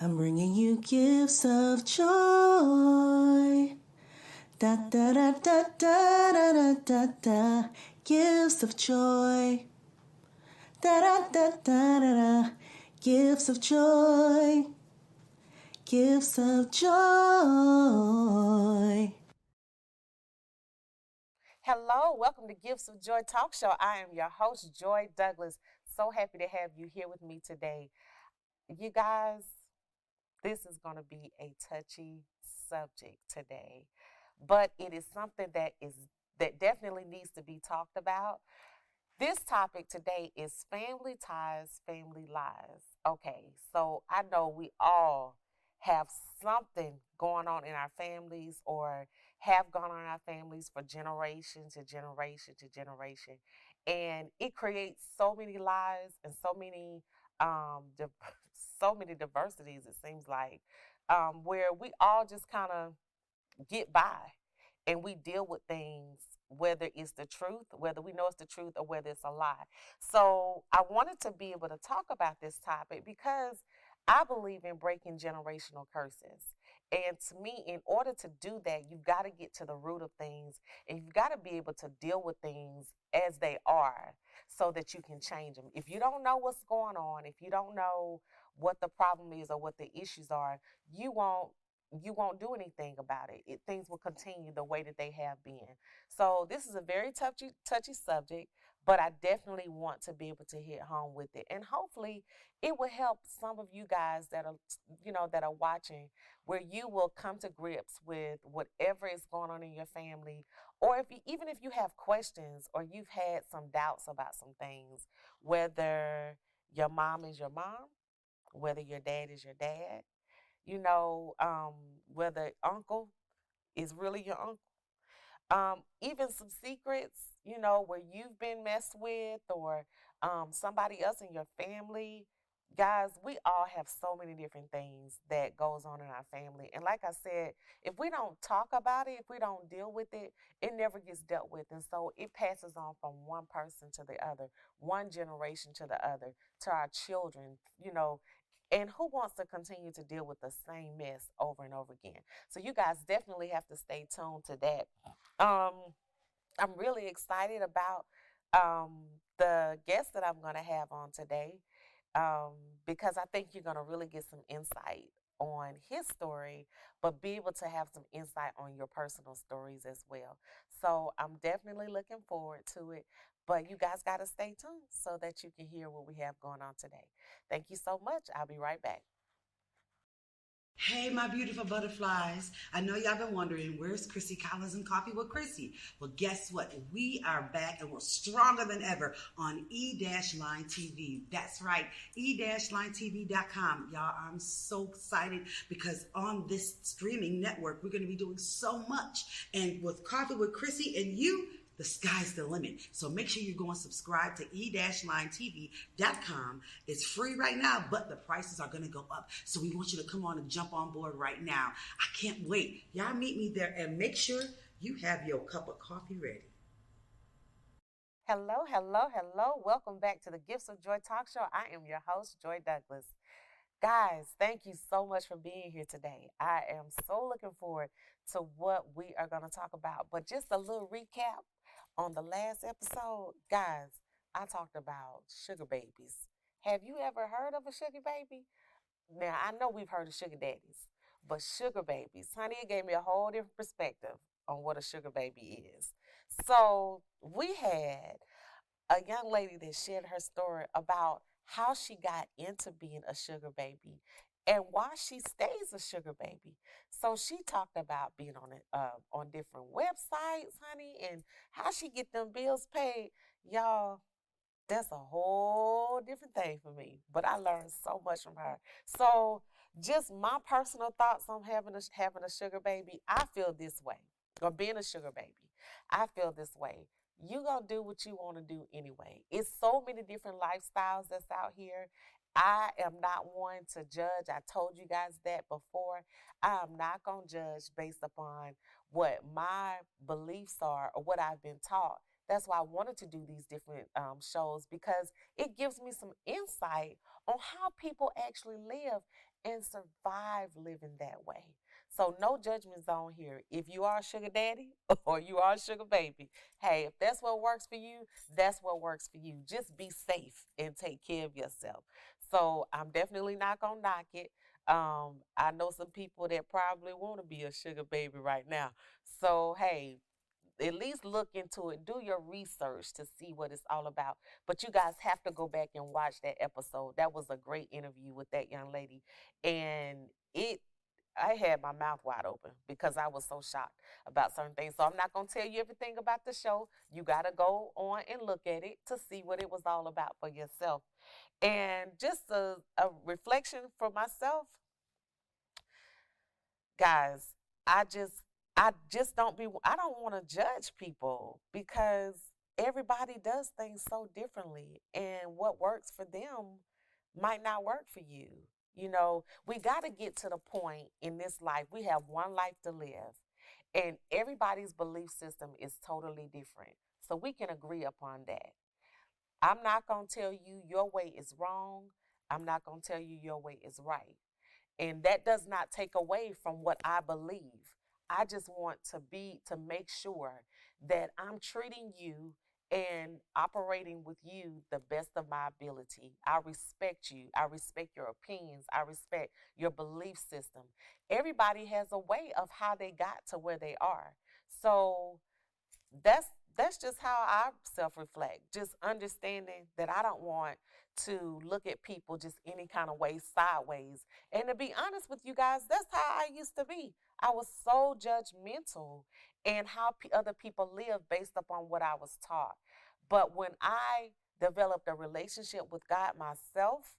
I'm bringing you gifts of joy. Da da da da da da da da da. Gifts of joy. Da da da da da da. Gifts of joy. Gifts of joy. Hello, welcome to Gifts of Joy Talk Show. I am your host, Joy Douglas. So happy to have you here with me today. You guys, this is going to be a touchy subject today, but it is something that definitely needs to be talked about. This topic today is family ties, family lies. Okay, so I know we all have something going on in our families or have gone on in our families for generation to generation to generation. And it creates so many lies and um, div- so many diversities, it seems like, where we all just kind of get by and we deal with things whether it's the truth, whether we know it's the truth or whether it's a lie. So I wanted to be able to talk about this topic because I believe in breaking generational curses. And to me, in order to do that, you've got to get to the root of things and you've got to be able to deal with things as they are so that you can change them. If you don't know what's going on, if you don't know what the problem is or what the issues are, you won't you won't do anything about it. Things will continue the way that they have been. So this is a very touchy subject, but I definitely want to be able to hit home with it, and hopefully, it will help some of you guys that are watching, where you will come to grips with whatever is going on in your family, or even if you have questions or you've had some doubts about some things, whether your mom is your mom, whether your dad is your dad, whether uncle is really your uncle. Even some secrets, where you've been messed with or somebody else in your family. Guys, we all have so many different things that goes on in our family. And like I said, if we don't talk about it, if we don't deal with it, it never gets dealt with. And so it passes on from one person to the other, one generation to the other, to our children, and who wants to continue to deal with the same mess over and over again? So you guys definitely have to stay tuned to that. Um, I'm really excited about the guest that I'm going to have on today, um, because I think you're going to really get some insight on his story, but be able to have some insight on your personal stories as well. So I'm definitely looking forward to it. But you guys got to stay tuned so that you can hear what we have going on today. Thank you so much. I'll be right back. Hey, my beautiful butterflies. I know y'all been wondering, where's Chrissy Collins and Coffee with Chrissy? Well, guess what? We are back and we're stronger than ever on E-Line TV. That's right, E-LineTV.com. Y'all, I'm so excited because on this streaming network, we're going to be doing so much. And with Coffee with Chrissy and you, the sky's the limit. So make sure you go and subscribe to e-linetv.com. It's free right now, but the prices are going to go up. So we want you to come on and jump on board right now. I can't wait. Y'all meet me there and make sure you have your cup of coffee ready. Hello, hello, hello. Welcome back to the Gifts of Joy Talk Show. I am your host, Joy Douglas. Guys, thank you so much for being here today. I am so looking forward to what we are going to talk about. But just a little recap on the last episode. Guys, I talked about sugar babies. Have you ever heard of a sugar baby? Now, I know we've heard of sugar daddies, but sugar babies, honey, it gave me a whole different perspective on what a sugar baby is. So, we had a young lady that shared her story about how she got into being a sugar baby and why she stays a sugar baby. So she talked about being on different websites, honey, and how she get them bills paid. Y'all, that's a whole different thing for me. But I learned so much from her. So just my personal thoughts on having a sugar baby, I feel this way. Or being a sugar baby, I feel this way. You gonna do what you want to do anyway. It's so many different lifestyles that's out here. I am not one to judge. I told you guys that before. I am not gonna judge based upon what my beliefs are or what I've been taught. That's why I wanted to do these different shows, because it gives me some insight on how people actually live and survive living that way. So no judgment zone here. If you are a sugar daddy or you are a sugar baby, hey, if that's what works for you, that's what works for you. Just be safe and take care of yourself. So I'm definitely not gonna knock it. I know some people that probably want to be a sugar baby right now. So hey, at least look into it. Do your research to see what it's all about. But you guys have to go back and watch that episode. That was a great interview with that young lady. And it I had my mouth wide open because I was so shocked about certain things. So I'm not going to tell you everything about the show. You got to go on and look at it to see what it was all about for yourself. And just a reflection for myself, guys, I just I don't want to judge people because everybody does things so differently and what works for them might not work for you. You know, we got to get to the point in this life. We have one life to live and everybody's belief system is totally different. So we can agree upon that. I'm not going to tell you your way is wrong. I'm not going to tell you your way is right. And that does not take away from what I believe. I just want to make sure that I'm treating you and operating with you the best of my ability. I respect you. I respect your opinions. I respect your belief system. Everybody has a way of how they got to where they are. So that's that's just how I self-reflect. Just understanding that I don't want to look at people just any kind of way sideways. And to be honest with you guys, that's how I used to be. I was so judgmental and how other people live based upon what I was taught. But when I developed a relationship with God myself,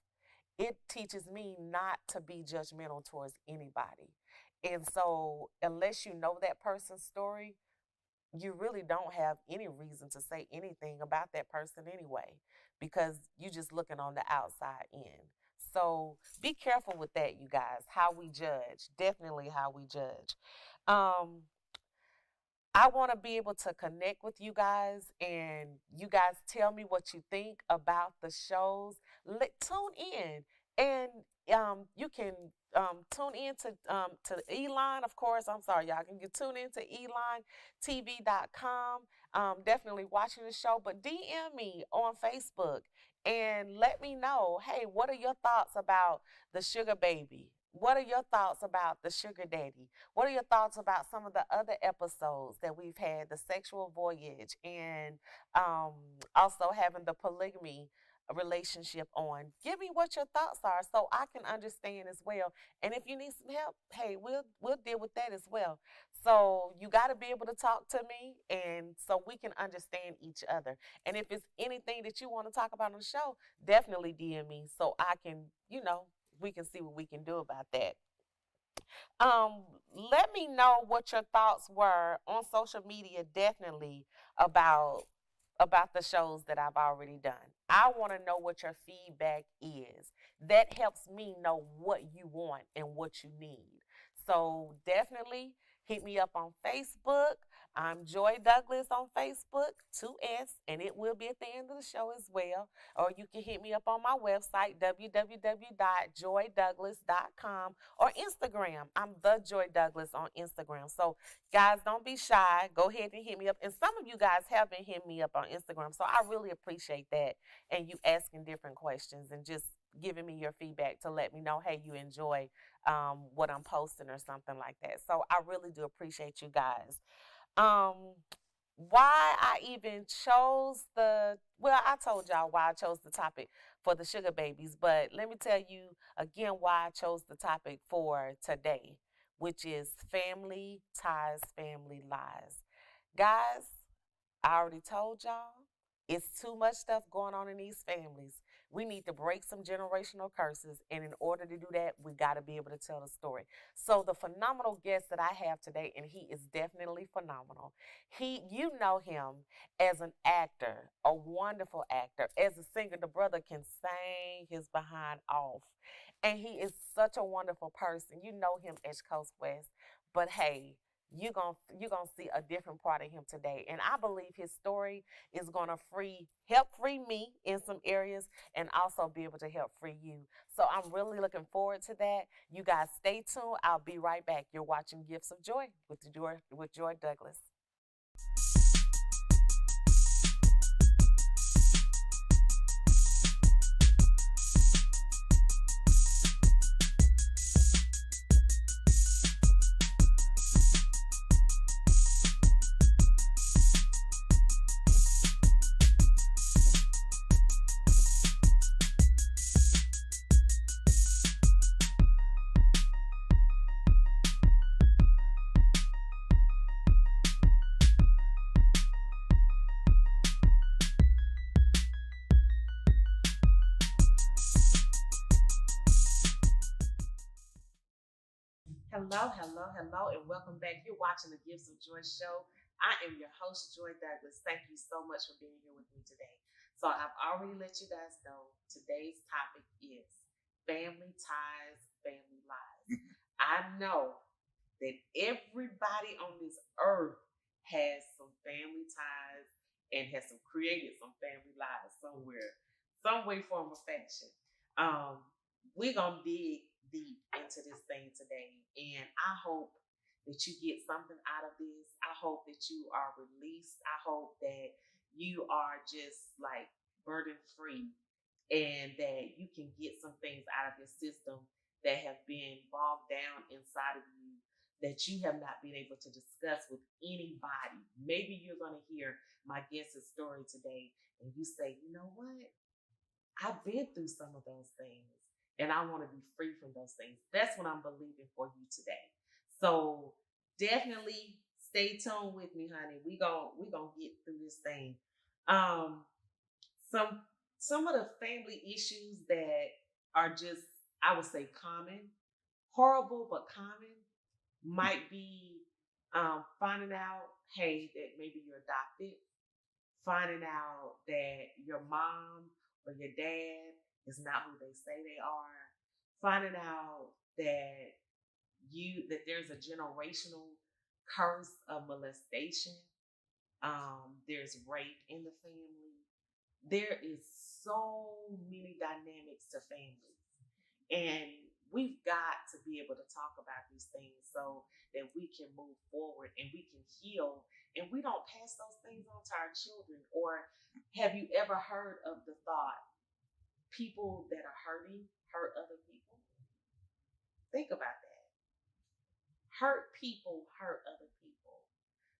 it teaches me not to be judgmental towards anybody. And so, unless you know that person's story, you really don't have any reason to say anything about that person anyway because you're just looking on the outside in. So be careful with that, you guys. How we judge, definitely how we judge. Um, I want to be able to connect with you guys and you guys tell me what you think about the shows. Tune in and you can tune in to Eline, of course. I'm sorry, y'all. Can you tune in to ElineTV.com. Definitely watching the show, but DM me on Facebook and let me know, hey, what are your thoughts about the sugar baby? What are your thoughts about the sugar daddy? What are your thoughts about some of the other episodes that we've had, the sexual voyage, and um, also having the polygamy relationship on? Give me what your thoughts are so I can understand as well. And if you need some help, hey, we'll deal with that as well. So you got to be able to talk to me, and so we can understand each other. And if it's anything that you want to talk about on the show, definitely DM me so I can, we can see what we can do about that. Um, Let me know what your thoughts were on social media, definitely about the shows that I've already done. I want to know what your feedback is. That helps me know what you want and what you need. So definitely hit me up on Facebook. I'm Joy Douglas on Facebook, 2S, and it will be at the end of the show as well. Or you can hit me up on my website, www.joydouglas.com, or Instagram. I'm the Joy Douglas on Instagram. So, guys, don't be shy. Go ahead and hit me up. And some of you guys have been hitting me up on Instagram. So, I really appreciate that. And you asking different questions and just giving me your feedback to let me know, hey, you enjoy what I'm posting or something like that. So, I really do appreciate you guys. Um, why I even chose I told y'all why I chose the topic for the sugar babies, but let me tell you again why I chose the topic for today, which is family ties, family lies. Guys, I already told y'all it's too much stuff going on in these families. We need to break some generational curses, and in order to do that, we got to be able to tell the story. So, the phenomenal guest that I have today, and he is definitely phenomenal. You know him as an actor, a wonderful actor. As a singer, the brother can sing his behind off, and he is such a wonderful person. You know him, Edge Coast West. But hey, you're gonna see a different part of him today. And I believe his story is gonna help free me in some areas and also be able to help free you. So I'm really looking forward to that. You guys stay tuned. I'll be right back. You're watching Gifts of Joy with Joy Douglas. Hello, and welcome back. You're watching the Gifts of Joy show. I am your host, Joy Douglas. Thank you so much for being here with me today. So I've already let you guys know today's topic is family ties, family lies. I know that everybody on this earth has some family ties and has created some family lies somewhere, some way, form, or fashion. We're gonna dig deep into this thing today, and I hope that you get something out of this. I hope that you are released. I hope that you are just like burden free, and that you can get some things out of your system that have been bogged down inside of you that you have not been able to discuss with anybody. Maybe you're going to hear my guest's story today and you say, you know what? I've been through some of those things and I want to be free from those things. That's what I'm believing for you today. So definitely stay tuned with me, honey. We gonna get through this thing. Some of the family issues that are just, I would say, common, horrible but common, might be finding out, hey, that maybe you're adopted, finding out that your mom or your dad is not who they say they are, finding out that there's a generational curse of molestation. There's rape in the family. There is so many dynamics to families, and we've got to be able to talk about these things so that we can move forward and we can heal, and we don't pass those things on to our children. Or have you ever heard of the thought, people that are hurting hurt other people? Think about that. Hurt people hurt other people.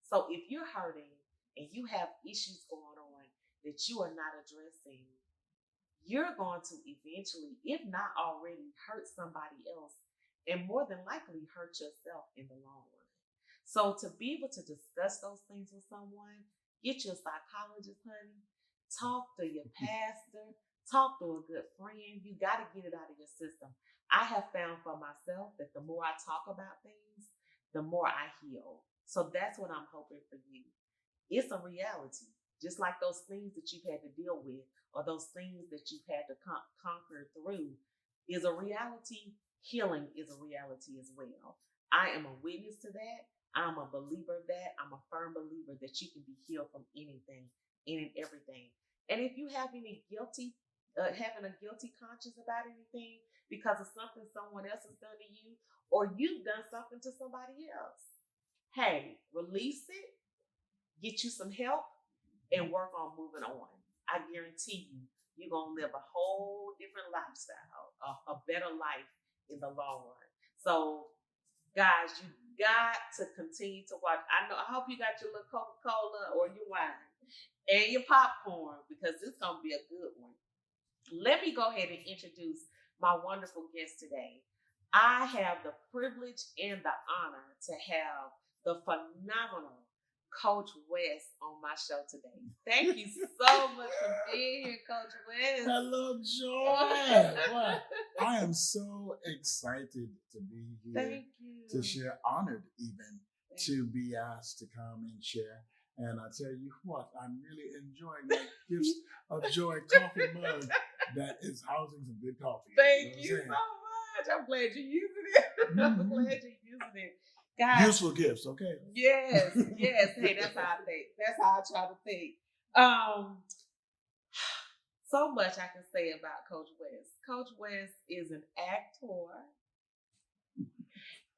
So if you're hurting and you have issues going on that you are not addressing, you're going to eventually, if not already, hurt somebody else, and more than likely hurt yourself in the long run. So to be able to discuss those things with someone, get your psychologist, honey, talk to your pastor, talk to a good friend. You got to get it out of your system. I have found for myself that the more I talk about things, the more I heal. So that's what I'm hoping for you. It's a reality. Just like those things that you've had to deal with, or those things that you've had to conquer through, is a reality. Healing is a reality as well. I am a witness to that. I'm a believer of that. I'm a firm believer that you can be healed from anything, and everything. And if you have any having a guilty conscience about anything because of something someone else has done to you, or you've done something to somebody else, hey, release it, get you some help, and work on moving on. I guarantee you're going to live a whole different lifestyle, a better life in the long run. So, guys, you got to continue to watch. I hope you got your little Coca-Cola or your wine and your popcorn, because it's going to be a good one. Let me go ahead and introduce my wonderful guest today. I have the privilege and the honor to have the phenomenal Coach West on my show today. Thank you so much for being here, Coach West. Hello, Joy. Wow. I am so excited to be here. Thank you. To share, honored even to be asked to come and share. And I tell you what, I'm really enjoying that Gifts of Joy coffee mug that is housing some good coffee. Thank you so much. I'm glad you're using it. I'm glad you're using it. Guys, useful gifts. Okay. yes, yes. Hey, that's how I think. That's how I try to think. So much I can say about Coach West. Coach West is an actor,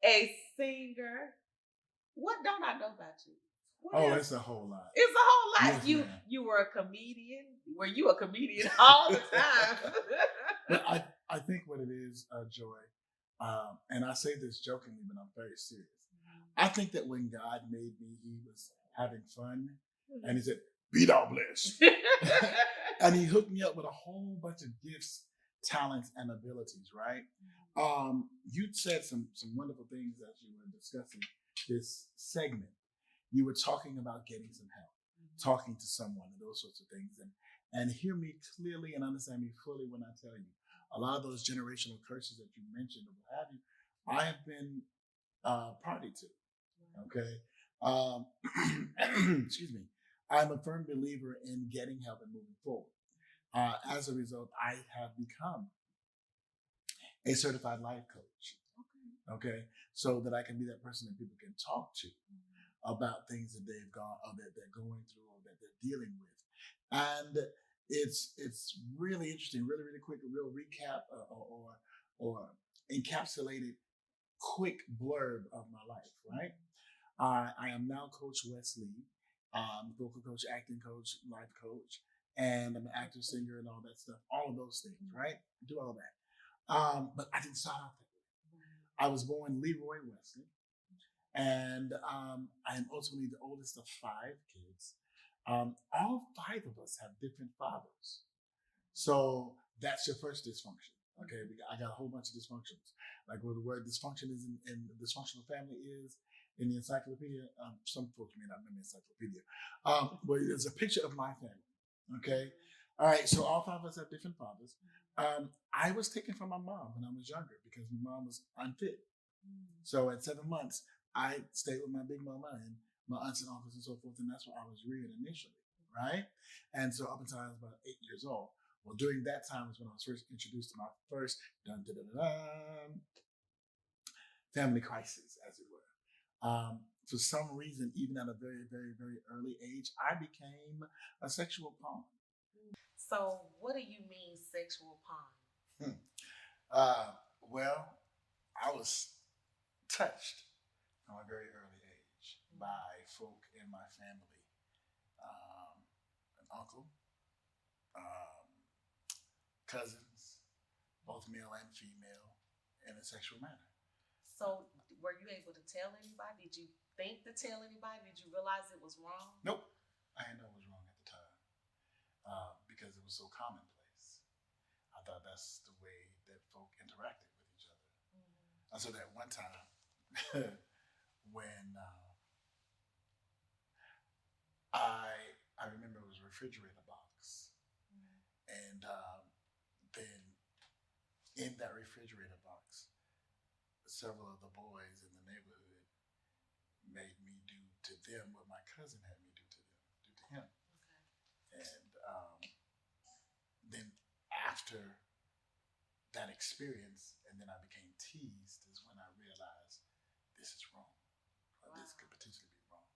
a singer. What don't I know about you? What Oh, else? it's a whole lot. It's a whole lot. Yes, ma'am. You were a comedian. Were you a comedian all the time? But I think what it is, Joy, and I say this jokingly, but I'm very serious. I think that when God made me, He was having fun, and He said, "Be thou blessed," and He hooked me up with a whole bunch of gifts, talents, and abilities. Right? You said some wonderful things as you were discussing this segment. You were talking about getting some help, talking to someone, and those sorts of things, and hear me clearly and understand me fully when I tell you, a lot of those generational curses that you mentioned or what have you, I have been party to. Okay, excuse me. I'm a firm believer in getting help and moving forward. As a result, I have become a certified life coach. Okay, so that I can be that person that people can talk to about things that they've gone or that they're going through or that they're dealing with. And it's really interesting, really quick, a real recap or encapsulated quick blurb of my life, right? I am now Coach Wesley, vocal coach, acting coach, life coach, and I'm an actor, singer, and all that stuff, all of those things, right? Do all that. But I didn't start out that way. I was born Leroy Wesley. And I am ultimately the oldest of 5 kids. All 5 of us have different fathers. So that's your first dysfunction. Okay, I got a whole bunch of dysfunctions. Like where the word dysfunction is in the dysfunctional family is in the encyclopedia. Some folks may not know the encyclopedia. But there's a picture of my family. Okay. All right. So all 5 of us have different fathers. I was taken from my mom when I was younger because my mom was unfit. So at 7 months, I stayed with my big mama and my aunts and uncles and so forth, and that's where I was reared initially, right? And so up until I was about 8 years old. Well, during that time was when I was first introduced to my first family crisis, as it were. For some reason, even at a very, very, very early age, I became a sexual pawn. So, what do you mean, sexual pawn? Well, I was touched from a very early age by folk in my family, an uncle, cousins, both male and female, in a sexual manner. So, were you able to tell anybody? Did you think to tell anybody? Did you realize it was wrong? Nope. I didn't know it was wrong at the time because it was so commonplace. I thought that's the way that folk interacted with each other. And so that one time when I remember it was a refrigerator box, and then in that refrigerator box, several of the boys in the neighborhood made me do to them what my cousin had me do to him. Okay. And then after that experience, and then I became teased, is when I realized this is wrong, or this could potentially be wrong.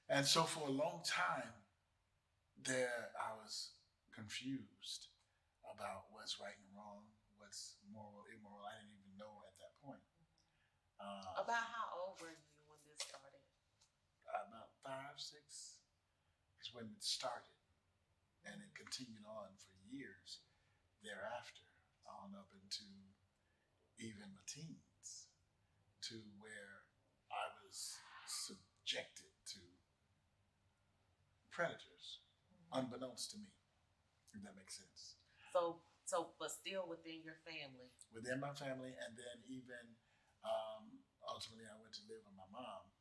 And so for a long time, I was confused about what's right and wrong, what's moral, immoral. I didn't even know at that point. About how old were you when this started? About 5, 6 is when it started, and it continued on for years thereafter, on up into even my teens, to where I was subjected to predators, unbeknownst to me, if that makes sense. But still within your family. Within my family, and then even ultimately I went to live with my mom,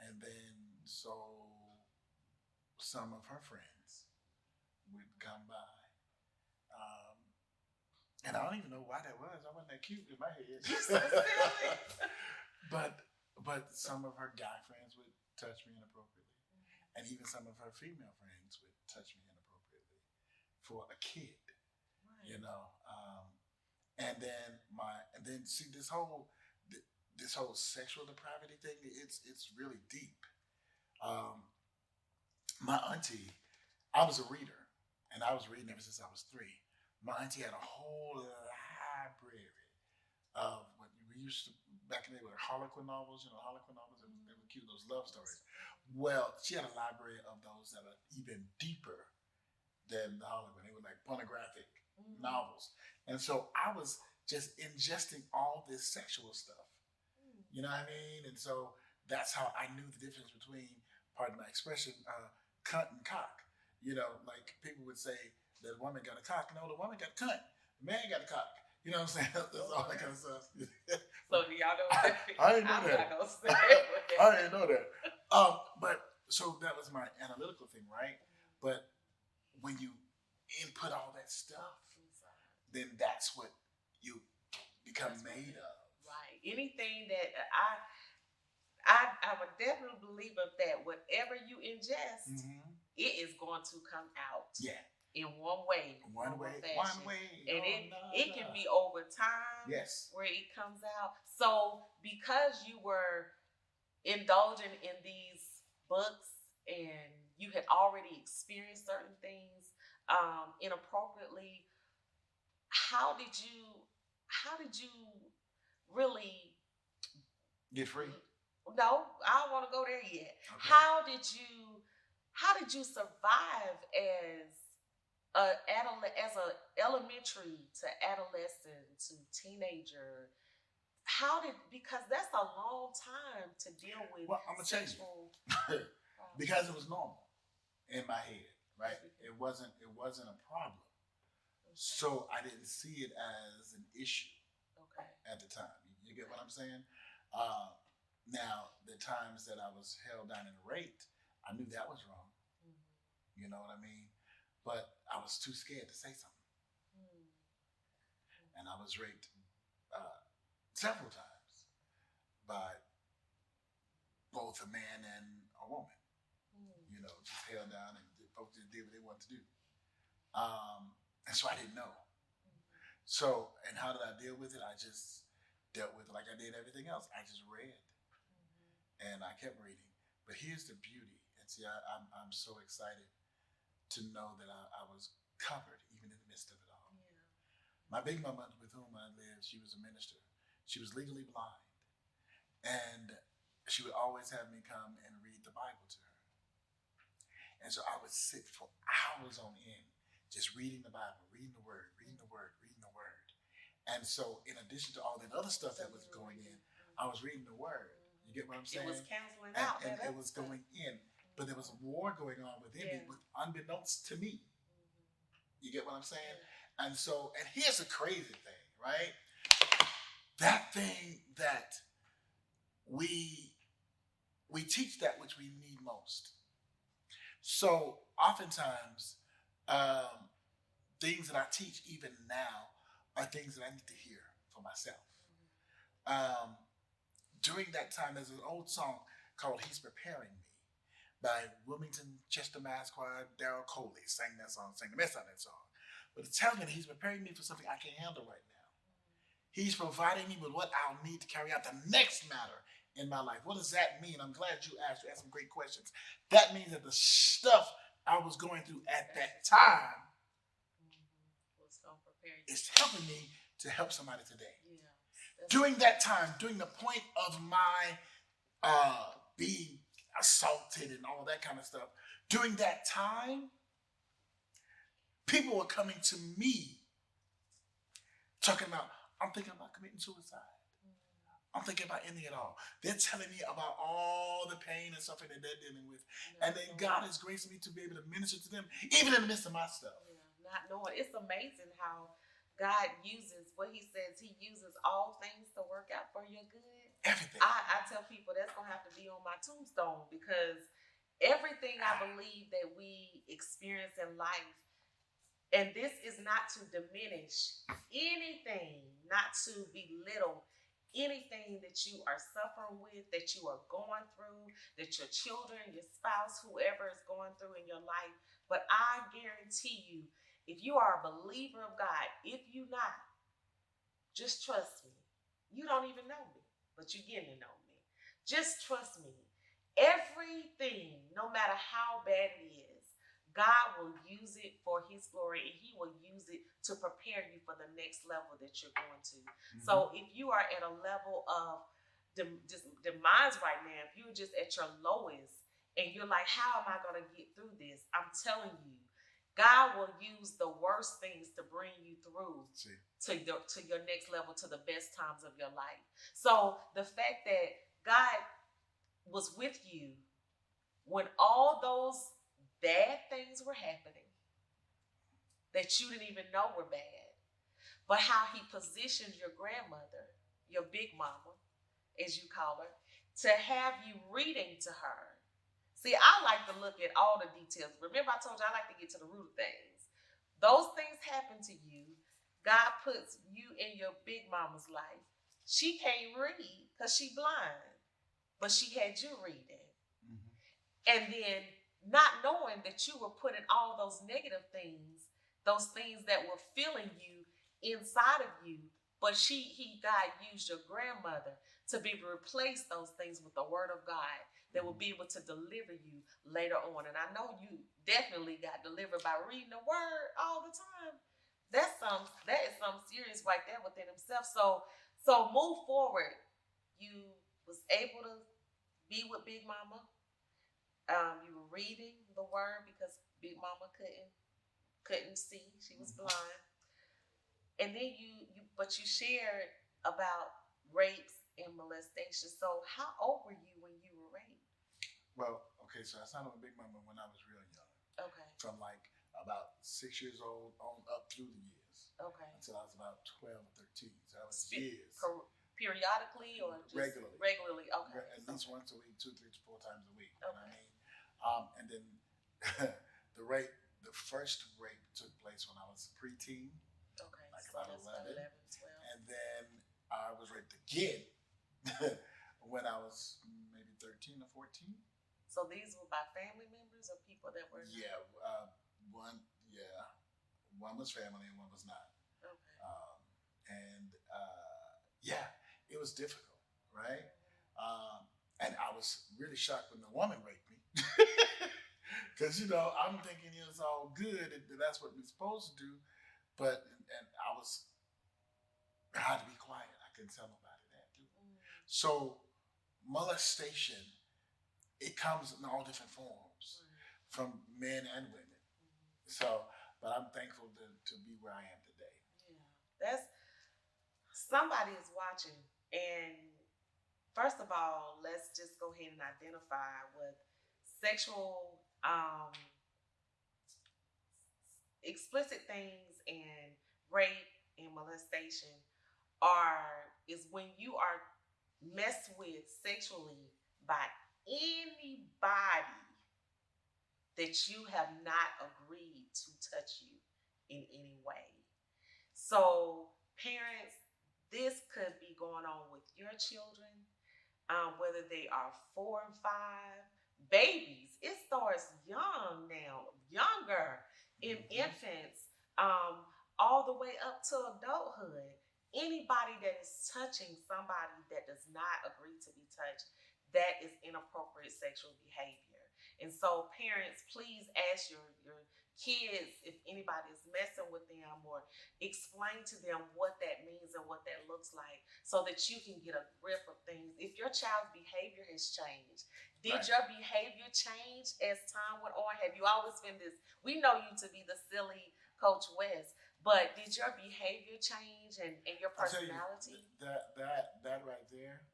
and then so some of her friends would come by. And I don't even know why that was. I wasn't that cute in my head. You're so silly. But some of her guy friends would touch me inappropriately. And even some of her female friends would touch me inappropriately for a kid. Right. You know. And then see this whole this whole sexual depravity thing, it's really deep. Um, my auntie, I was a reader, and I was reading ever since I was 3. My auntie had a whole library of what we used to back in the day with Harlequin novels. You know, Harlequin novels, they were cute, those love stories. Well, she had a library of those that are even deeper than the Harlequin. They were like pornographic novels, and so I was just ingesting all this sexual stuff. You know what I mean? And so that's how I knew the difference between, pardon my expression, cunt and cock. You know, like people would say that a woman got a cock. No, the woman got a cunt. The man got a cock. You know what I'm saying? That's all that kind of stuff. So do y'all know that? I didn't know that. I'm not gonna say it. I didn't know that. But so that was my analytical thing, right? But when you input all that stuff, then that's what you become made of. Right. Anything that I'm a definite believer that whatever you ingest, it is going to come out. Yeah. In one way. One way. And it can be over time. Yes. Where it comes out. So because you were indulging in these books and you had already experienced certain things inappropriately, how did you really get free? No, I don't want to go there yet. Okay. How did you survive as a elementary to adolescent to teenager? Because that's a long time to deal with. Well, I'm gonna tell you, because it was normal in my head, right? It wasn't a problem, so I didn't see it as an issue. Okay. At the time, you get what I'm saying? Now, the times that I was held down and raped, I knew that was wrong. You know what I mean? But I was too scared to say something. And I was raped several times by both a man and a woman. You know, just held down and folks just did what they wanted to do. And so I didn't know. So, and how did I deal with it? I just dealt with it like I did everything else. I just read. And I kept reading. But here's the beauty. And see, I'm so excited to know that I was covered even in the midst of it all. Yeah. My big mama with whom I lived, she was a minister. She was legally blind. And she would always have me come and read the Bible to her. And so I would sit for hours on end, just reading the Bible, reading the word, reading the word, reading the word. And so in addition to all that other stuff that was going in, I was reading the word. You get what I'm saying? It was canceling out. And it was going in. But there was a war going on within me, unbeknownst to me. You get what I'm saying? And so, and here's the crazy thing, right? That thing that we teach that which we need most. So oftentimes, things that I teach even now are things that I need to hear for myself. During that time, there's an old song called He's Preparing Me by Wilmington Chester Mass Choir. Daryl Coley sang that song, sang the mess out of that song. But it tells me that he's preparing me for something I can't handle right now. He's providing me with what I'll need to carry out the next matter in my life. What does that mean? I'm glad you asked some great questions. That means that the stuff I was going through at that time is helping me to help somebody today. During that time, during the point of my being assaulted and all that kind of stuff, during that time, people were coming to me talking about, I'm thinking about committing suicide. I'm thinking about ending it all. They're telling me about all the pain and suffering that they're dealing with. And then God has graced me to be able to minister to them, even in the midst of my stuff. Not knowing. It's amazing how God uses what he says. He uses all things to work out for your good. Everything. I tell people that's going to have to be on my tombstone, because everything I believe that we experience in life, and this is not to diminish anything, not to belittle anything that you are suffering with, that you are going through, that your children, your spouse, whoever is going through in your life. But I guarantee you, if you are a believer of God, if you not, just trust me. You don't even know me. but you're getting to know me. Just trust me. Everything, no matter how bad it is, God will use it for his glory, and he will use it to prepare you for the next level that you're going to. Mm-hmm. So if you are at a level of just demise right now, if you're just at your lowest and you're like, how am I going to get through this? I'm telling you, God will use the worst things to bring you through to your next level, to the best times of your life. So the fact that God was with you when all those bad things were happening that you didn't even know were bad, but how he positioned your grandmother, your big mama, as you call her, to have you reading to her. See, I like to look at all the details. Remember, I told you I like to get to the root of things. Those things happen to you. God puts you in your big mama's life. She can't read because she's blind, but she had you reading. Mm-hmm. And then not knowing that you were putting all those negative things, those things that were filling you inside of you, but God used your grandmother to be able to replace those things with the word of God that will be able to deliver you later on. And I know you definitely got delivered by reading the word all the time. That is something serious right there within himself. So move forward. You was able to be with Big Mama. You were reading the word because Big Mama couldn't see. She was blind. And then you shared about rapes and molestation. So how old were you when you were raped? Well, okay, so I signed up with Big Mama when I was real young. Okay. From like about 6 years old on up through the years. Okay. Until I was about 12 or 13. So that was years. Periodically or just regularly? Regularly, okay. At least once a week, 2, 3 to 4 times a week. You know what I mean? And then the first rape took place when I was preteen. Okay. Like so about 11. 12. And then I was raped again when I was maybe 13 or 14. So these were by family members or people that were? Yeah, one was family and one was not. Okay. It was difficult, right? And I was really shocked when the woman raped me. Because, I'm thinking it's all good and that's what we're supposed to do. But, and I had to be quiet. I couldn't tell nobody that, too. So, molestation, it comes in all different forms from men and women. So, but I'm thankful to be where I am today. Yeah. Somebody is watching. And first of all, let's just go ahead and identify with sexual explicit things and rape and molestation is when you are messed with sexually by anybody that you have not agreed to touch you in any way. So parents, this could be going on with your children, whether they are 4 and 5, babies. It starts young now, younger, in infants, all the way up to adulthood. Anybody that is touching somebody that does not agree to be touched, that is inappropriate sexual behavior. And so parents, please ask your kids if anybody is messing with them, or explain to them what that means and what that looks like, so that you can get a grip of things. If your child's behavior has changed, did your behavior change as time went on? Have you always been this? We know you to be the silly Coach West, but did your behavior change and your personality? That right there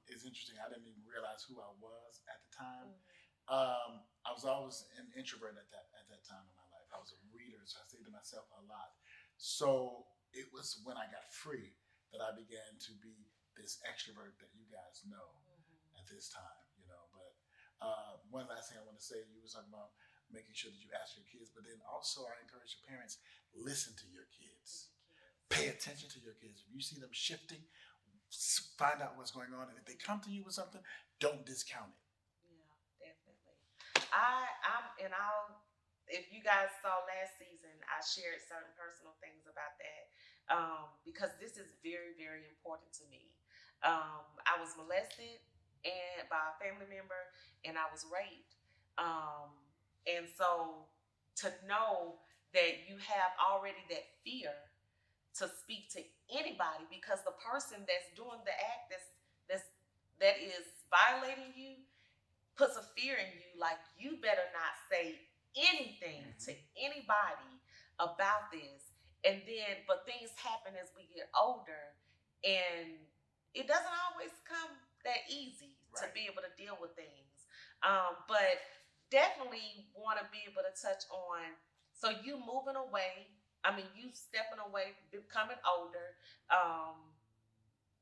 is interesting. I didn't even realize who I was at the time. I was always an introvert at that time in my life. I was a reader, so I stayed to myself a lot. So it was when I got free that I began to be this extrovert that you guys know at this time, But one last thing I want to say, you were talking about making sure that you ask your kids, but then also I encourage your parents, listen to your kids. Pay attention to your kids. If you see them shifting, find out what's going on. And if they come to you with something, don't discount it. If you guys saw last season, I shared certain personal things about that, because this is very, very important to me. I was molested and by a family member, and I was raped. And so to know that you have already that fear to speak to anybody because the person that's doing the act that is violating you puts a fear in you, like you better not say anything to anybody about this. And then but things happen as we get older, and it doesn't always come that easy to be able to deal with things. But definitely want to be able to touch on, so you moving away, I mean you stepping away, becoming older,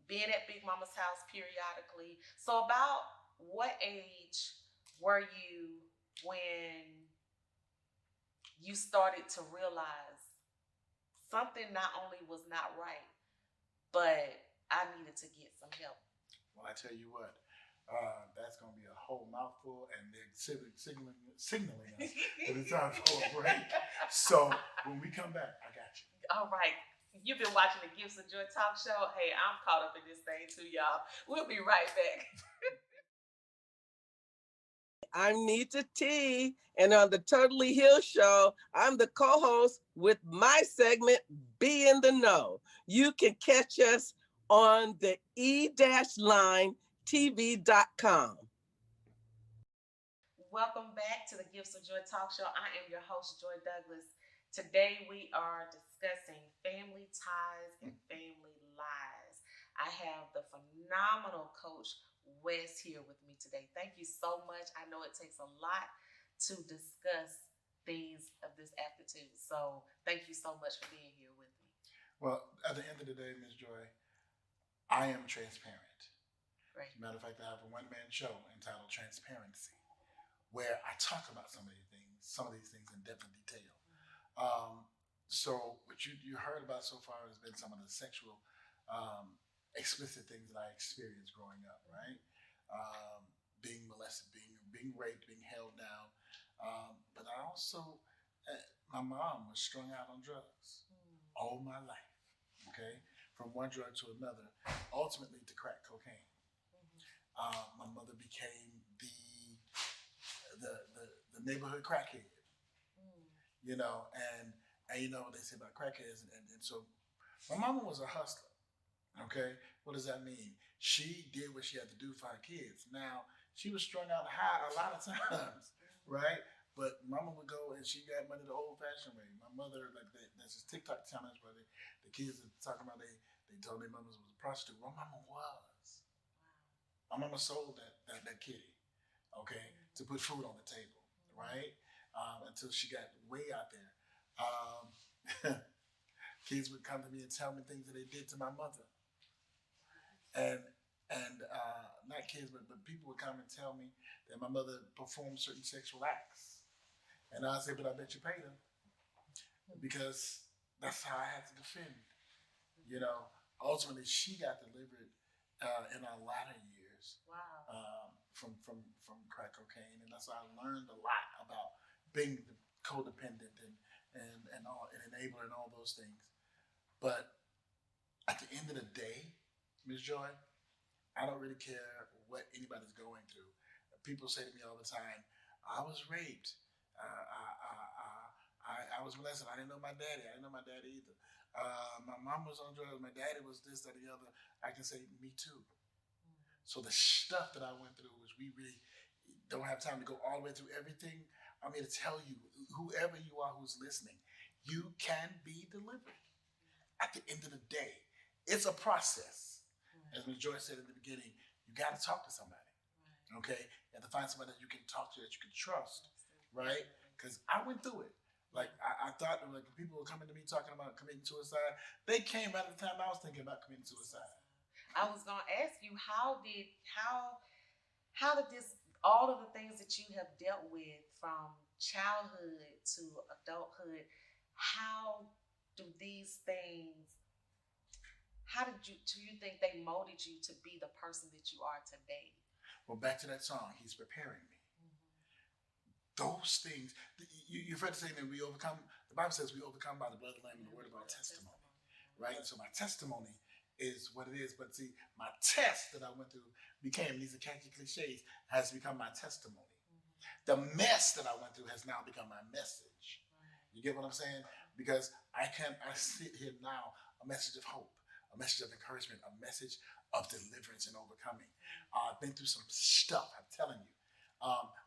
being at Big Mama's house periodically. So about what age were you when you started to realize something not only was not right, but I needed to get some help? Well, I tell you what, that's going to be a whole mouthful, and they're signaling us that it's time for a break. So when we come back, I got you. All right. You've been watching the Gifts of Joy Talk Show. Hey, I'm caught up in this thing too, y'all. We'll be right back. I'm Nita T, and on the Totally Hill Show, I'm the co-host with my segment, Be in the Know. You can catch us on the e-line TV.com. Welcome back to the Gifts of Joy Talk Show. I am your host, Joy Douglas. Today we are discussing family ties and family lies. I have the phenomenal coach Wes here with me today. Thank you so much. I know it takes a lot to discuss things of this aptitude. So thank you so much for being here with me. Well, at the end of the day, Ms. Joy, I am transparent. Right. As a matter of fact, I have a one-man show entitled Transparency, where I talk about some of these things in depth and detail. So what you heard about so far has been some of the sexual explicit things that I experienced growing up, right? Being molested, being raped, being held down. But I also, my mom was strung out on drugs all my life, okay? From one drug to another, ultimately to crack cocaine. My mother became the neighborhood crackhead, you know, and you know what they say about crackheads, and so my mama was a hustler. Okay, what does that mean? She did what she had to do for her kids. Now she was strung out high a lot of times, right? But mama would go and she got money the old-fashioned way. My mother, like there's this TikTok challenge where the kids are talking about they told their mothers was a prostitute. My mama was. My mama sold that kitty, okay, to put food on the table, right? Until she got way out there. Kids would come to me and tell me things that they did to my mother. And not kids, but people would come and tell me that my mother performed certain sexual acts. And I'd say, but I bet you paid them. Because that's how I had to defend. You know, ultimately she got delivered in our latter years. Wow. From crack cocaine. And that's why I learned a lot about being codependent and all, and enabler and all those things. But at the end of the day, Ms. Joy, I don't really care what anybody's going through. People say to me all the time, I was raped. I was molested. I didn't know my daddy. I didn't know my daddy either. My mom was on drugs. My daddy was this, that, the other. I can say, me too. So the stuff that I went through, which we really don't have time to go all the way through everything, I'm here to tell you, whoever you are who's listening, you can be delivered. At the end of the day, it's a process. As Ms. Joy said in the beginning, you got to talk to somebody, okay? You have to find somebody that you can talk to, that you can trust, right? Because I went through it. Like, I thought, like, people were coming to me talking about committing suicide. They came at the time I was thinking about committing suicide. I was going to ask you, how did this, all of the things that you have dealt with from childhood to adulthood, how do these things, do you think they molded you to be the person that you are today? Well, back to that song, He's Preparing Me. Those things, you've heard the saying that we overcome, the Bible says we overcome by the blood of the Lamb and the word of our testimony, right? So my testimony is what it is. But see, my test that I went through became, these are catchy cliches, has become my testimony. The mess that I went through has now become my message. You get what I'm saying? Because I sit here now, a message of hope, a message of encouragement, a message of deliverance and overcoming. I've been through some stuff, I'm telling you.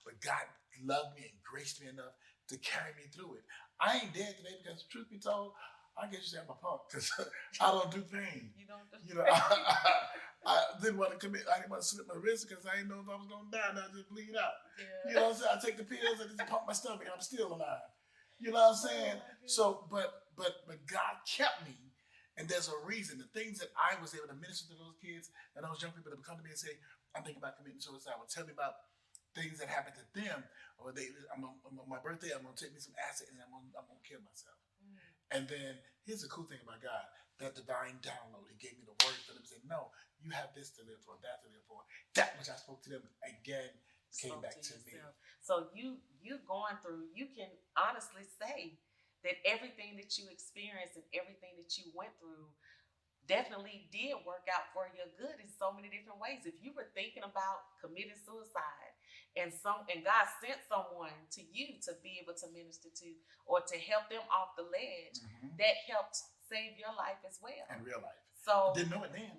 But God loved me and graced me enough to carry me through it. I ain't dead today because, truth be told, I guess you say I'm a punk because I don't do pain. You don't do You know, I didn't want to commit. I didn't want to slip my wrist because I didn't know if I was going to die and I just bleed out. Yeah. You know what I'm saying? I take the pills and just pump my stomach and I'm still alive. You know what I'm saying? So, but God kept me, and there's a reason. The things that I was able to minister to those kids and those young people that would come to me and say, "I'm thinking about committing suicide," would tell me about things that happened to them, or on my birthday, I'm gonna take me some acid and I'm gonna kill myself. And then here's the cool thing about God, that divine download. He gave me the word for them and said, "No, you have this to live for, that to live for." That which I spoke to them again came back to me. So you going through, you can honestly say that everything that you experienced and everything that you went through definitely did work out for your good in so many different ways. If you were thinking about committing suicide and God sent someone to you to be able to minister to or to help them off the ledge, that helped save your life as well. In real life. So didn't know it then.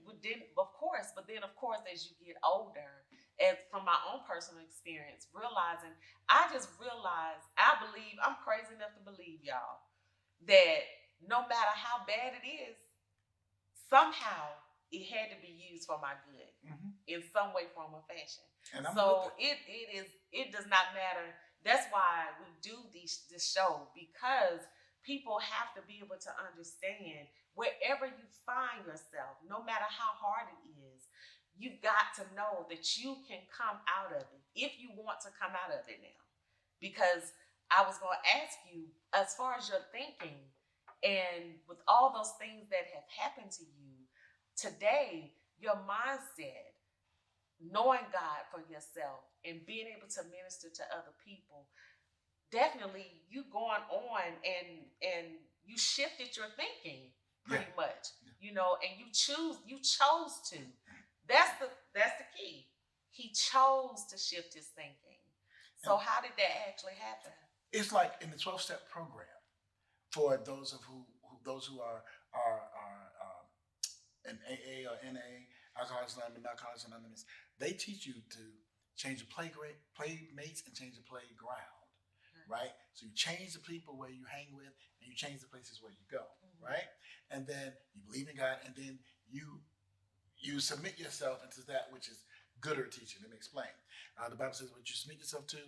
Of course, but then of course as you get older, and from my own personal experience, I believe, I'm crazy enough to believe, y'all, that no matter how bad it is, somehow it had to be used for my good in some way, form, or fashion. And so it does not matter. That's why we do this show, because people have to be able to understand wherever you find yourself, no matter how hard it is, you've got to know that you can come out of it if you want to come out of it now. Because I was going to ask you, as far as your thinking, and with all those things that have happened to you today, your mindset, knowing God for yourself and being able to minister to other people, definitely you going on and you shifted your thinking pretty much, you know, and you chose to. That's the key. He chose to shift his thinking. So how did that actually happen? It's like in the 12-step program for those who are in AA or NA, Alcoholics Anonymous, Narcotics Anonymous. They teach you to change the playmates and change the playground, right? So you change the people where you hang with, and you change the places where you go, right? And then you believe in God, and then you submit yourself into that which is gooder teaching. Let me explain. The Bible says, what you submit yourself to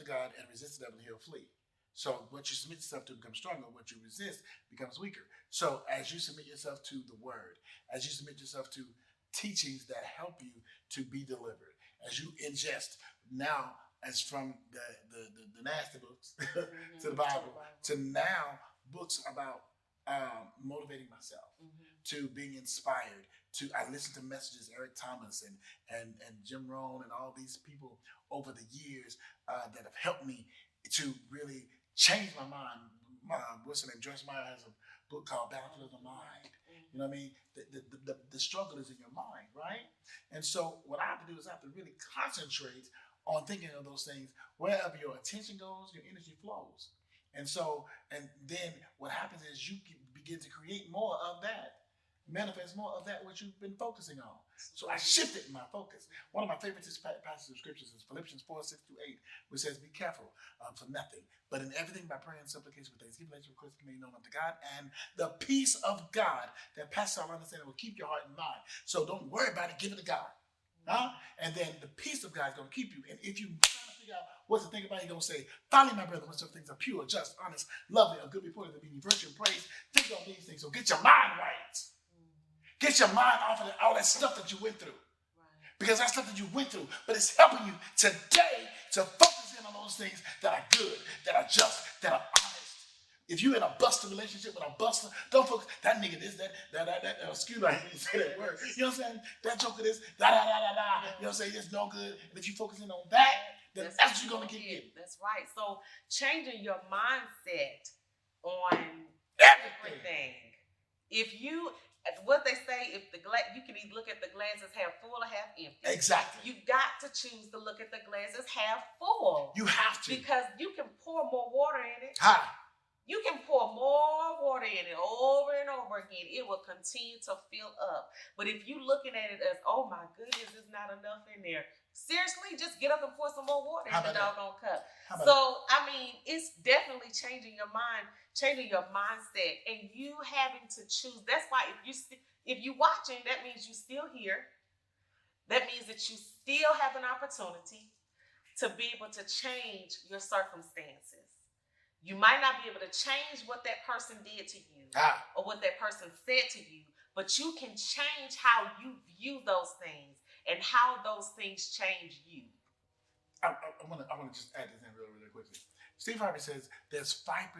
God and resist the devil, and he'll flee. So what you submit yourself to becomes stronger. What you resist becomes weaker. So as you submit yourself to the word, as you submit yourself to teachings that help you to be delivered, as you ingest now, as from the nasty books to the Bible, to now books about motivating myself, to being inspired, I listen to messages, Eric Thomas and Jim Rohn and all these people over the years that have helped me to really change my mind. What's her name? Joyce Meyer has a book called Battle of the Mind. You know what I mean? The struggle is in your mind, right? And so what I have to do is I have to really concentrate on thinking of those things. Wherever your attention goes, your energy flows. And then what happens is you begin to create more of that, manifest more of that which you've been focusing on. So I shifted my focus. One of my favorite passages of scriptures is Philippians 4:6-8, which says, "Be careful for nothing, but in everything by prayer and supplication with thanksgiving, let your requests be made known unto God, and the peace of God that passes all understanding will keep your heart and mind." So don't worry about it, give it to God. And then the peace of God is going to keep you. And if you try to figure out what to think about, you're going to say, "Finally, my brother, whatsoever things are pure, just, honest, lovely, of good report, of the virtue and praise, think on these things." So get your mind right. Get your mind off of all that stuff that you went through. Because that's stuff that you went through. But it's helping you today to focus in on those things that are good, that are just, that are honest. If you're in a buster relationship with a buster, don't focus, that nigga this, that, excuse me, I didn't say that word. You know what I'm saying? That joker this, da. You know what I'm saying? It's no good. And if you focus in on that, then that's what you're going to get. That's right. So changing your mindset on everything. what they say, if the glass, you can either look at the glass as half full or half empty. Exactly. You got to choose to look at the glass as half full. You have to. Because you can pour more water in it. Ha! You can pour more water in it over and over again. It will continue to fill up. But if you're looking at it as, oh my goodness, there's not enough in there. Seriously, just get up and pour some more water in the doggone cup. So, I mean, it's definitely changing your mind, changing your mindset, and you having to choose. That's why if you're watching, that means you're still here. That means that you still have an opportunity to be able to change your circumstances. You might not be able to change what that person did to you or what that person said to you, but you can change how you view those things and how those things change you. I want to just add this in really quickly. Steve Harvey says there's 5%.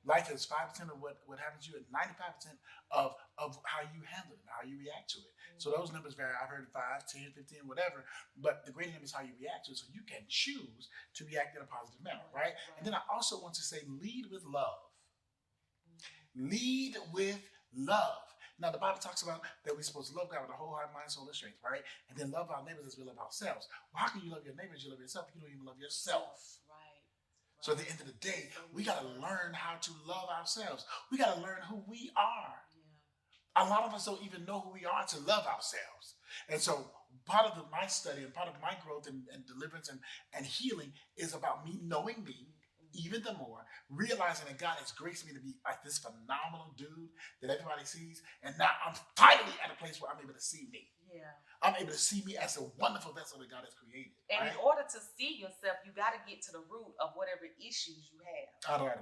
Life is 5% of what happens to you and 95% of how you handle it, how you react to it. So those numbers vary. I've heard 5, 10, 15, whatever. But the greater number is how you react to it. So you can choose to react in a positive manner, right? And then I also want to say lead with love. Lead with love. Now, the Bible talks about that we're supposed to love God with the whole heart, mind, soul, and strength, right? And then love our neighbors as we love ourselves. Well, how can you love your neighbors? You love yourself. You don't even love yourself. So at the end of the day, we got to learn how to love ourselves. We got to learn who we are. A lot of us don't even know who we are to love ourselves. And so part of my study and part of my growth and deliverance and healing is about me knowing me even the more, realizing that God has graced me to be like this phenomenal dude that everybody sees. And now I'm finally at a place where I'm able to see me. Yeah. I'm able to see me as a wonderful vessel that God has created. And in order to see yourself, you got to get to the root of whatever issues you have.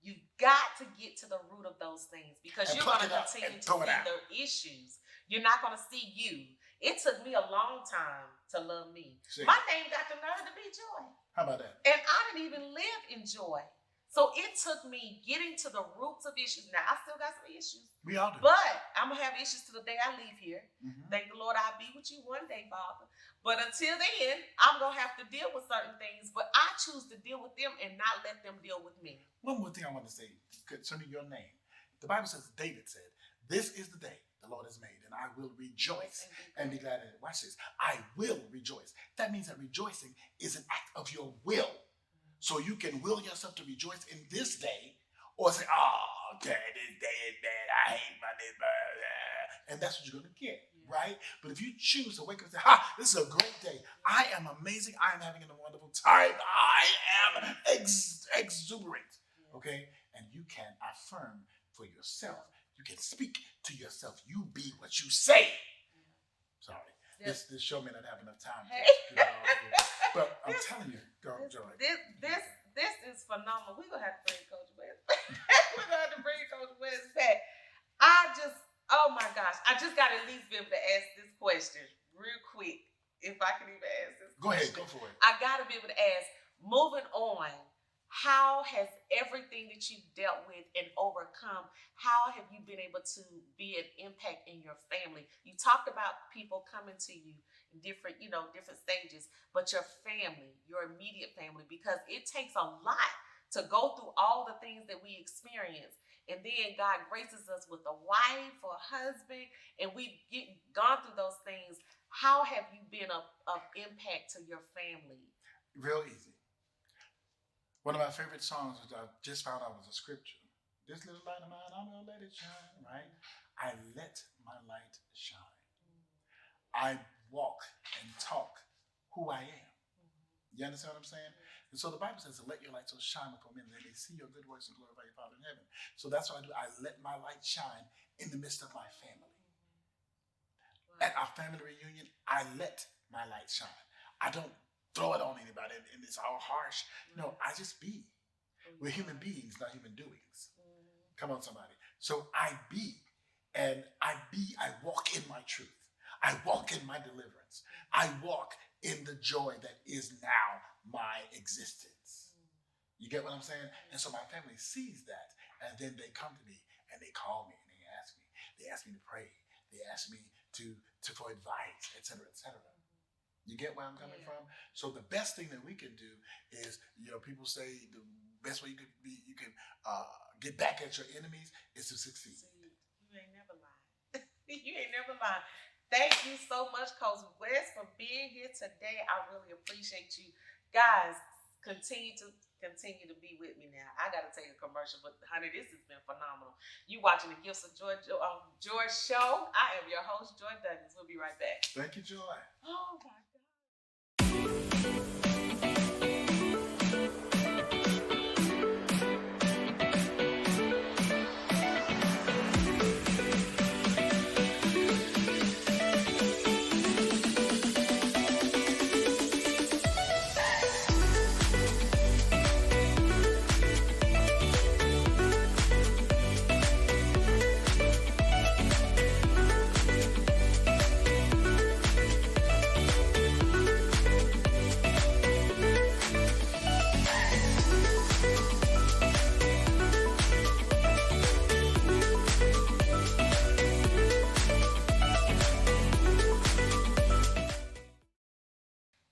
You've got to get to the root of those things because you're going to continue to see the issues. You're not going to see you. It took me a long time to love me. My name got the nerve to be Joy. How about that? And I didn't even live in joy. So it took me getting to the roots of issues. Now, I still got some issues. We all do. But I'm going to have issues till the day I leave here. Thank the Lord I'll be with you one day, Father. But until then, I'm going to have to deal with certain things. But I choose to deal with them and not let them deal with me. One more thing I want to say concerning your name. The Bible says, David said, this is the day the Lord has made, and I will rejoice and be glad in it. Watch this. I will rejoice. That means that rejoicing is an act of your will. So you can will yourself to rejoice in this day or say, oh, okay, this day is bad. I hate my day. And that's what you're going to get, right? But if you choose to wake up and say, this is a great day. I am amazing. I am having a wonderful time. I am exuberant, okay? And you can affirm for yourself. You can speak to yourself. You be what you say. Sorry. This show may not have enough time. But I'm telling you, girl, Joy. This is phenomenal. We're going to have to bring Coach West back. We're going to have to bring Coach West back. Oh my gosh. I just got to at least be able to ask this question real quick. If I can even ask this question. Go ahead, go for it. I got to be able to ask, moving on, how has everything that you've dealt with and overcome, how have you been able to be an impact in your family? You talked about people coming to you in different stages, but your family, your immediate family, because it takes a lot to go through all the things that we experience. And then God graces us with a wife or a husband, and we've gone through those things. How have you been of impact to your family? Real easy. One of my favorite songs, which I just found out was a scripture. This little light of mine, I'm going to let it shine, right? I let my light shine. I walk and talk who I am. You understand what I'm saying? And so the Bible says to let your light so shine before men that they may see your good works and glorify your Father in heaven. So that's what I do. I let my light shine in the midst of my family. At our family reunion, I let my light shine. I don't throw it on anybody and it's all harsh. No, I just be. We're human beings, not human doings. Come on, somebody. So I be, and I walk in my truth. I walk in my deliverance. I walk in the joy that is now my existence. You get what I'm saying? And so my family sees that, and then they come to me and they call me and they ask me. They ask me to pray. They ask me for advice, etc., etc. You get where I'm coming from? So the best thing that we can do is, people say the best way you can get back at your enemies is to succeed. See, you ain't never lied. You ain't never lied. Thank you so much, Coach West, for being here today. I really appreciate you. Guys, continue to be with me now. I gotta take a commercial, but honey, this has been phenomenal. You watching the Gifts of Joy Joy show. I am your host, Joy Douglas. We'll be right back. Thank you, Joy. Oh my God.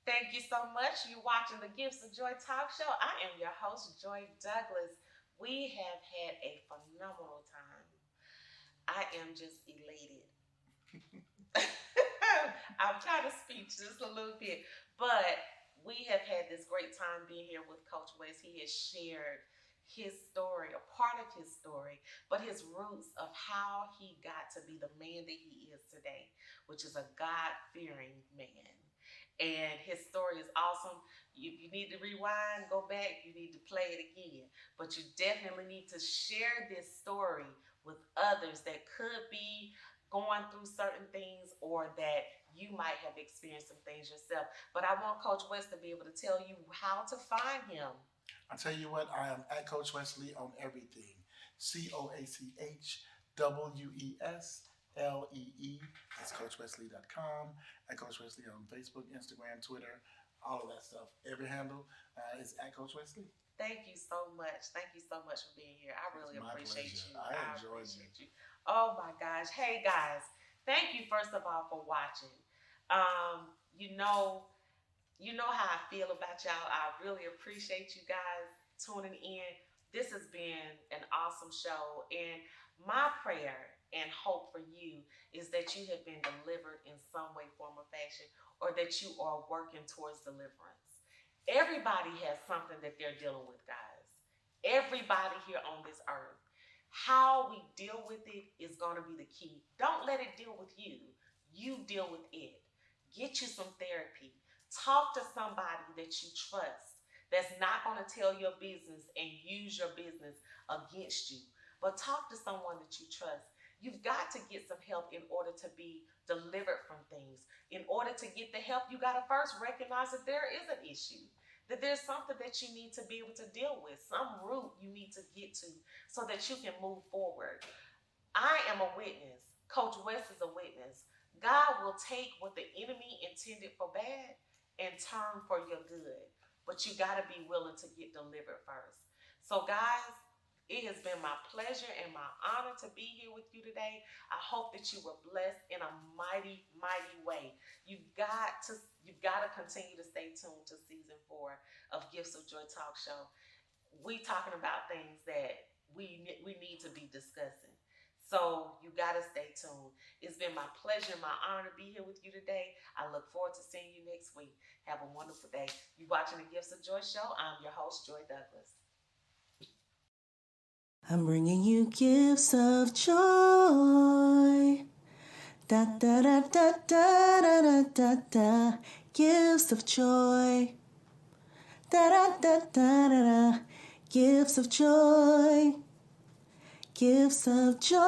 Thank you so much. You're watching the Gifts of Joy talk show. I am your host, Joy Douglas. We have had a phenomenal time. I am just elated. I'm kind of speechless a little bit, but we have had this great time being here with Coach West. He has shared his story, a part of his story, but his roots of how he got to be the man that he is today, which is a God-fearing man. And his story is awesome. You need to rewind, go back, you need to play it again. But you definitely need to share this story with others that could be going through certain things or that you might have experienced some things yourself. But I want Coach West to be able to tell you how to find him. I'll tell you what, I am at Coach Wesley on everything. CoachWesLee. That's CoachWesley.com. At Coach Wesley on Facebook, Instagram, Twitter, all of that stuff. Every handle is at Coach Wesley. Thank you so much. Thank you so much for being here. I really appreciate you. I enjoyed you. Oh my gosh. Hey guys, thank you first of all for watching. You know how I feel about y'all. I really appreciate you guys tuning in. This has been an awesome show, and my prayer and hope for you is that you have been delivered in some way, form, or fashion, or that you are working towards deliverance. Everybody has something that they're dealing with, guys. Everybody here on this earth. How we deal with it is going to be the key. Don't let it deal with you. You deal with it. Get you some therapy. Talk to somebody that you trust that's not going to tell your business and use your business against you. But talk to someone that you trust. You've got to get some help in order to be delivered from things. In order to get the help, you got to first recognize that there is an issue, that there's something that you need to be able to deal with, some root you need to get to so that you can move forward. I am a witness. Coach West is a witness. God will take what the enemy intended for bad and turn for your good. But you got to be willing to get delivered first. So guys, it has been my pleasure and my honor to be here with you today. I hope that you were blessed in a mighty, mighty way. You've got to continue to stay tuned to season 4 of Gifts of Joy Talk Show. We talking about things that we need to be discussing. So you got to stay tuned. It's been my pleasure and my honor to be here with you today. I look forward to seeing you next week. Have a wonderful day. You're watching the Gifts of Joy Show. I'm your host, Joy Douglas. I'm bringing you gifts of joy. Da da da da da da da da. Gifts of joy. Da da da da da da. Gifts of joy. Gifts of joy.